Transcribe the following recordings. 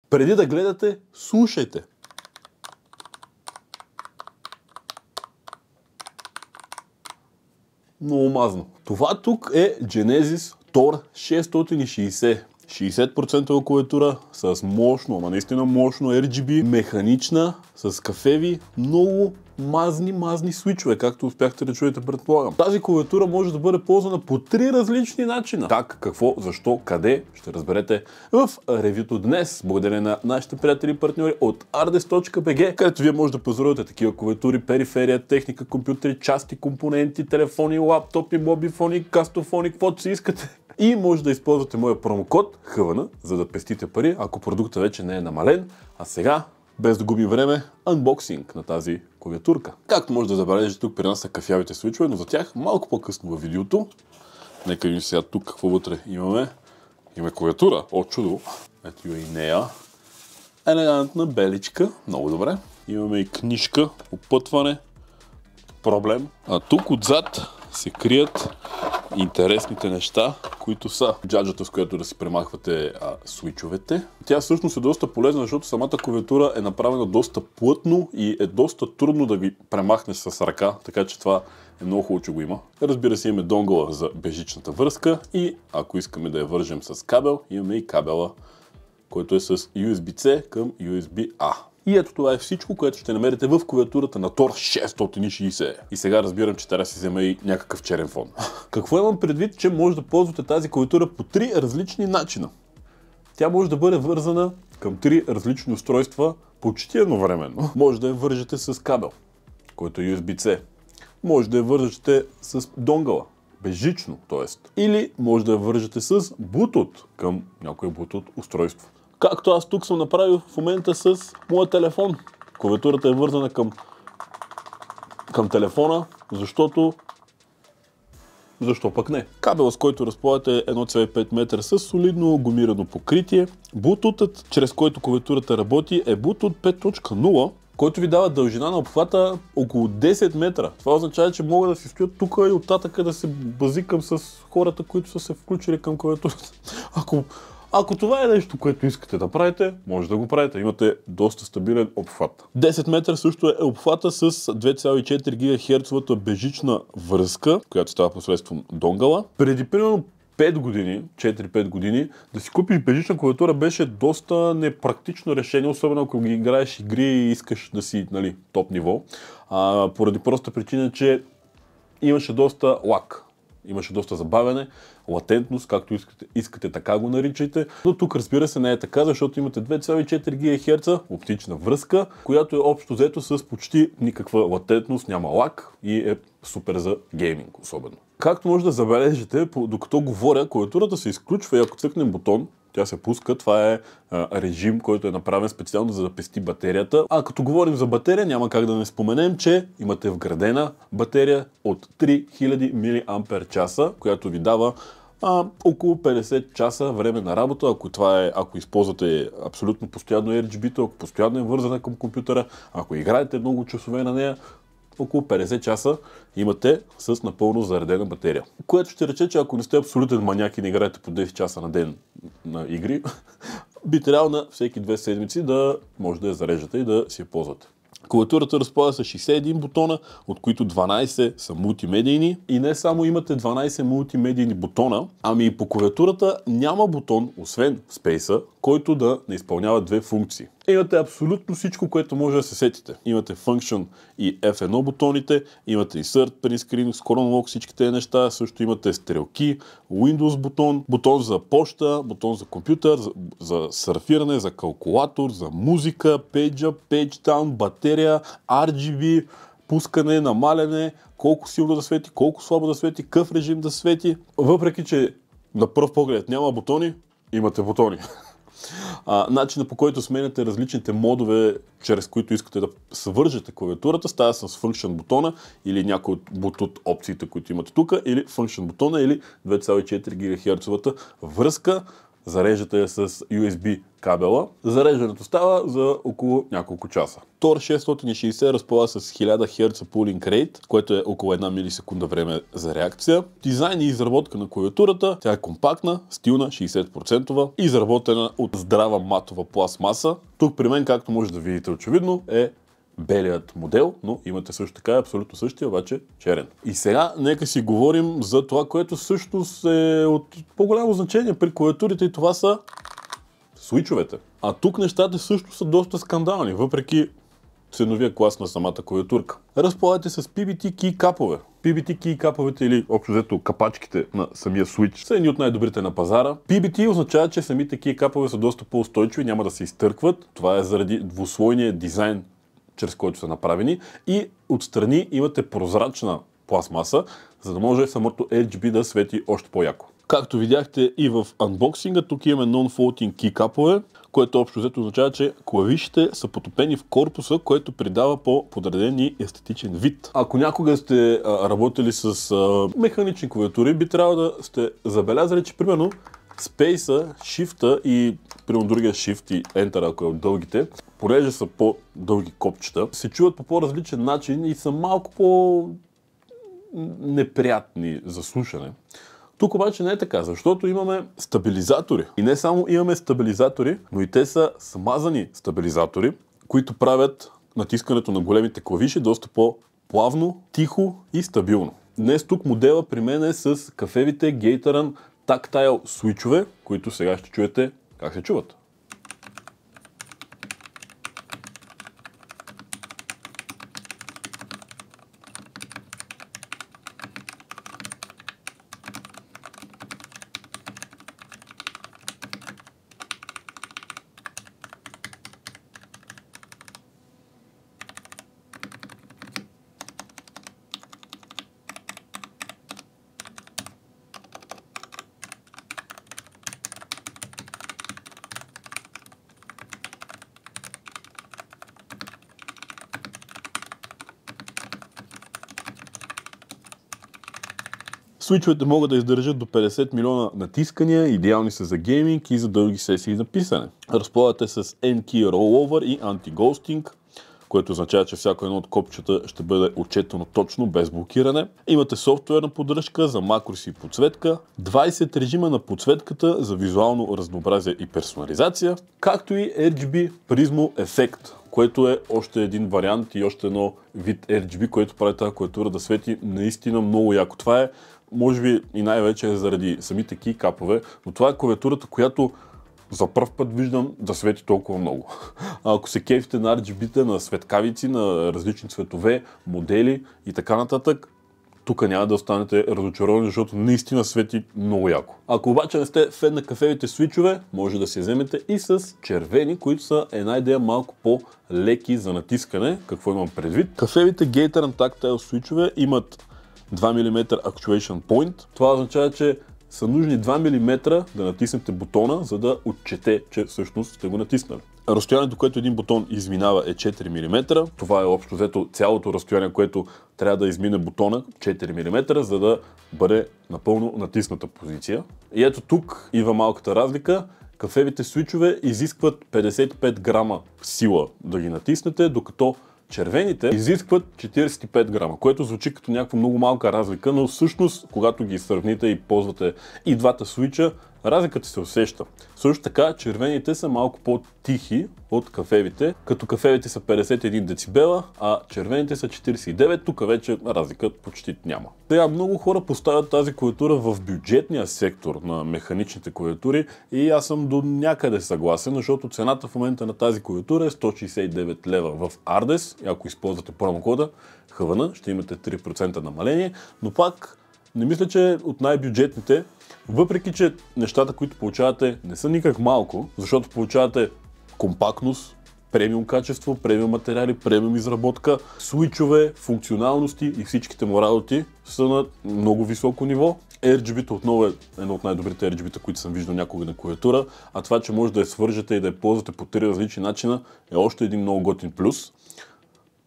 Преди да гледате, слушайте. Много мазно. Това тук е Genesis TOR 660. 60% клавиатура с мощно, ама наистина мощно RGB, механична, с кафеви, много мазни свичове, както успяхте да чуете, предполагам. Тази клавиатура може да бъде ползвана по 3 различни начина. Как, какво, защо, къде, ще разберете в ревюто днес, благодарение на нашите приятели и партньори от ardes.bg, където вие може да пазарувате такива клавиатури, периферия, техника, компютри, части, компоненти, телефони, лаптопи, мобифони, кастофони, каквото си искате. И може да използвате моя промокод HVN, за да пестите пари, ако продуктът вече не е намален. А сега, без да губим време, анбоксинг на тази клавиатурка. Както може да забележите, тук при нас са кафявите свичове, но за тях малко по-късно във видеото. Нека видим сега тук какво вътре имаме. Имаме клавиатура, о чудо. Ето и нея. Елегантна беличка, много добре. Имаме и книжка, опътване, проблем. А тук отзад се крият интересните неща, които са джаджата, с която да си премахвате свичовете. Тя всъщност е доста полезна, защото самата клавиатура е направена доста плътно и е доста трудно да ги премахнеш с ръка, така че това е много хубаво, че го има. Разбира се, имаме донгъла за безжичната връзка и ако искаме да я вържем с кабел, имаме и кабела, който е с USB-C към USB-A. И ето това е всичко, което ще намерите в клавиатурата на TOR 660. И сега разбирам, че трябва да си взема и някакъв черен фон. Какво имам предвид, че може да ползвате тази клавиатура по 3 различни начина. Тя може да бъде вързана към 3 различни устройства почти едновременно. Може да я вържете с кабел, който е USB-C. Може да я вържете с донгъла, безжично, т.е. Или може да я вържете с Bluetooth към някое Bluetooth устройство. Както аз тук съм направил в момента с моя телефон. Клавиатурата е вързана към телефона, защо пък не? Кабел, с който разполагате е 1,5 метра с солидно гумирано покритие. Bluetooth, чрез който клавиатурата работи, е Bluetooth 5.0, който ви дава дължина на обхвата около 10 метра. Това означава, че мога да си стоя тук и оттатък да се базикам с хората, които са се включили към клавиатурата. Ако това е нещо, което искате да правите, може да го правите. Имате доста стабилен обхват. 10 метра също е обхвата с 2,4 ГГц безжична връзка, която става посредством донгъла. Преди примерно 4-5 години, да си купиш безжична клавиатура беше доста непрактично решение, особено ако ги играеш игри и искаш да си топ ниво. Поради проста причина, че имаше доста лаг. Имаше доста забавяне, латентност, както искате така го наричайте. Но тук разбира се не е така, защото имате 2,4 ГГц оптична връзка, която е общо взето с почти никаква латентност, няма лаг и е супер за гейминг особено. Както може да забележите, докато говоря, клавиатурата се изключва и ако цъкнем бутон, тя се пуска. Това е режим, който е направен специално за да пести батерията. А като говорим за батерия, няма как да не споменем, че имате вградена батерия от 3000 мАч, която ви дава около 50 часа време на работа, ако използвате абсолютно постоянно RGB-то, ако постоянно е вързана към компютъра, ако играете много часове на нея, около 50 часа имате с напълно заредена батерия. Което ще рече, че ако не сте абсолютен маняк и не играете по 10 часа на ден на игри, би трябвало на всеки 2 седмици да може да я зареждате и да си я ползвате. Клавиатурата разполага с 61 бутона, от които 12 са мултимедийни. И не само имате 12 мултимедийни бутона, ами и по клавиатурата няма бутон, освен Space, който да не изпълнява две функции. Имате абсолютно всичко, което може да се сетите. Имате Function и F1 бутоните, имате Insert, Print Screen, Scroll Lock, всички тези неща. Също имате стрелки, Windows бутон, бутон за почта, бутон за компютър, за сърфиране, за калкулатор, за музика, пейджа, Page Down, батерия, RGB, пускане, намаляне, колко силно да свети, колко слабо да свети, какъв режим да свети. Въпреки че на пръв поглед няма бутони, имате бутони. Начинът, по който сменяте различните модове, чрез които искате да свържете клавиатурата, става с Function бутона или някои от Bluetooth опциите, които имате тук, или Function бутона, или 2,4 ГГц връзка. зареждате с USB кабела. Зареждането става за около няколко часа. Tor 660 разполага с 1000 Hz Pooling Rate, което е около 1 милисекунда време за реакция. Дизайн и изработка на клавиатурата. Тя е компактна, стилна, 60%, изработена от здрава матова пластмаса. Тук при мен, както може да видите очевидно, е белият модел, но имате също така абсолютно същия, обаче черен. И сега нека си говорим за това, което всъщност е от по-голямо значение при клавиатурите, и това са свичовете. А тук нещата също са доста скандални, въпреки ценовия клас на самата клавиатурка. Разполагате с PBT key капове. PBT key каповете, или общо взето капачките на самия Switch, са едни от най-добрите на пазара. PBT означава, че самите key капове са доста по-устойчиви, няма да се изтъркват. Това е заради двуслойния дизайн, чрез който са направени, и отстрани имате прозрачна пластмаса, за да може самото RGB да свети още по-яко. Както видяхте и в анбоксинга, тук имаме non-faulting keycaпове, което общо взето означава, че клавишите са потопени в корпуса, което придава по-подреден и естетичен вид. Ако някога сте работили с механични клавиатури, би трябвало да сте забелязали, че примерно Space-а, Shift-а и примерно другия Shift и Enter, ако е от дългите, понеже са по-дълги копчета, се чуват по по-различен начин и са малко по-неприятни за слушане. Тук обаче не е така, защото имаме стабилизатори. И не само имаме стабилизатори, но и те са смазани стабилизатори, които правят натискането на големите клавиши доста по-плавно, тихо и стабилно. Днес тук модела при мен е с кафевите Gateron Tactile свичове, които сега ще чуете как се чуват. Свичовете могат да издържат до 50 милиона натискания, идеални са за гейминг и за дълги сесии на писане. Разполагате с N-Key Rollover и Anti-Ghosting, което означава, че всяко едно от копчета ще бъде отчетено точно, без блокиране. Имате софтуерна поддръжка за макроси и подсветка, 20 режима на подсветката за визуално разнообразие и персонализация, както и RGB Prismo ефект, което е още един вариант и още едно вид RGB, което прави тази клавиатура да свети наистина много яко. Това е, може би и най-вече заради самите keycaпове, но това е клавиатурата, която за пръв път виждам да свети толкова много. Ако се кефите на RGB-те, на светкавици, на различни цветове, модели и така нататък, тук няма да останете разочаровани, защото наистина свети много яко. Ако обаче не сте фен на кафевите свичове, може да се вземете и с червени, които са една идея малко по-леки за натискане. Какво имам предвид? Кафевите Gateron Tactile свичове имат 2 мм Actuation Point. Това означава, че са нужни 2 мм да натиснете бутона, за да отчете, че всъщност сте го натиснали. Разстоянието, което един бутон изминава, е 4 мм. Това е общо взето цялото разстояние, което трябва да измине бутона, 4 мм, за да бъде напълно натисната позиция. И ето тук идва малката разлика. Кафевите свичове изискват 55 грама сила да ги натиснете, докато червените изискват 45 грама, което звучи като някаква много малка разлика, но всъщност, когато ги сравните и ползвате и двата свича, разликата се усеща. Също така, червените са малко по-тихи от кафевите, като кафевите са 51 децибела, а червените са 49, тук вече разлика почти няма. Сега много хора поставят тази клавиатура в бюджетния сектор на механичните клавиатури и аз съм до някъде съгласен, защото цената в момента на тази клавиатура е 169 лева в Ardes, и ако използвате промокода HVN, ще имате 3% намаление, но пак не мисля, че от най-бюджетните, въпреки че нещата, които получавате, не са никак малко, защото получавате компактност, премиум качество, премиум материали, премиум изработка, свичове, функционалности и всичките му работи са на много високо ниво. RGB-то отново е едно от най-добрите RGB-та, които съм виждал някога на клавиатура, а това, че може да я свържете и да я ползвате по 3 различни начина, е още един много готин плюс.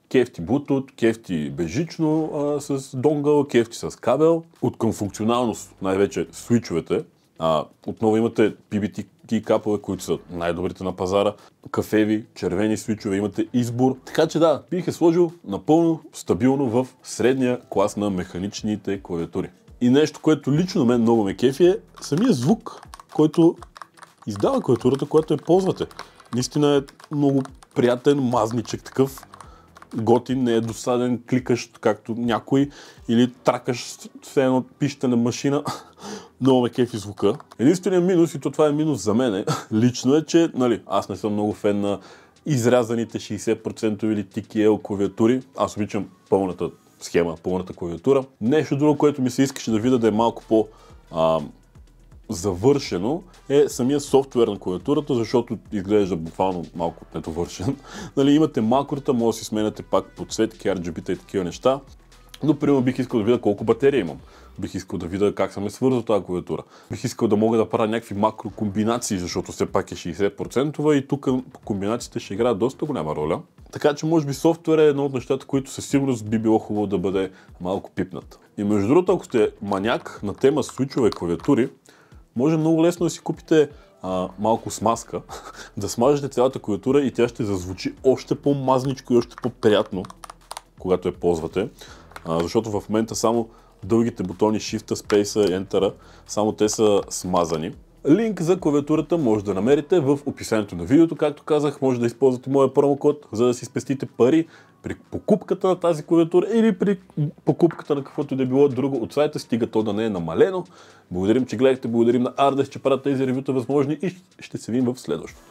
Кефти Bluetooth, кефти безжично с донгъл, кефти с кабел. От към функционалност, най-вече свичовете, Отново имате PBT капове, които са най-добрите на пазара, кафеви, червени свичове, имате избор. Така че да, бих е сложил напълно стабилно в средния клас на механичните клавиатури. И нещо, което лично мен много ме кефи е самия звук, който издава клавиатурата, която я ползвате. Наистина е много приятен, мазничек такъв, готин, не е досаден, кликащ както някой или тракаш все едно пишете на машина. Много ме кефи звука. Единственият минус, и това е минус за мен, лично е, че аз не съм много фен на изрязаните 60% или TKL клавиатури. Аз обичам пълната схема, пълната клавиатура. Нещо друго, което ми се искаше да видя да е малко по завършено, е самия софтуер на клавиатурата, защото изглежда буквално малко недовършен. Имате макрота, може да си сменяте пак подсветки, RGB-та и такива неща. Но, примерно, бих искал да видя колко батерия имам. Бих искал да видя как съм свързал тази клавиатура. Бих искал да мога да правя някакви макрокомбинации, защото все пак е 60% и тук комбинациите ще играят доста голяма роля. Така че, може би, софтуер е едно от нещата, които със сигурност би било хубаво да бъде малко пипнат. И между другото, ако сте маняк на тема свичове клавиатури, може много лесно да си купите малко смазка, да смажете цялата клавиатура и тя ще зазвучи още по-мазничко и още по-приятно, когато я ползвате. Защото в момента само дългите бутони Shift, Space, Enter, само те са смазани. Линк за клавиатурата може да намерите в описанието на видеото, както казах, може да използвате моя промокод, за да си спестите пари при покупката на тази клавиатура или при покупката на каквото и да било друго от сайта, стига то да не е намалено. Благодарим, че гледахте, благодарим на Ardest, че правят тези ревюта възможни и ще се видим в следващото.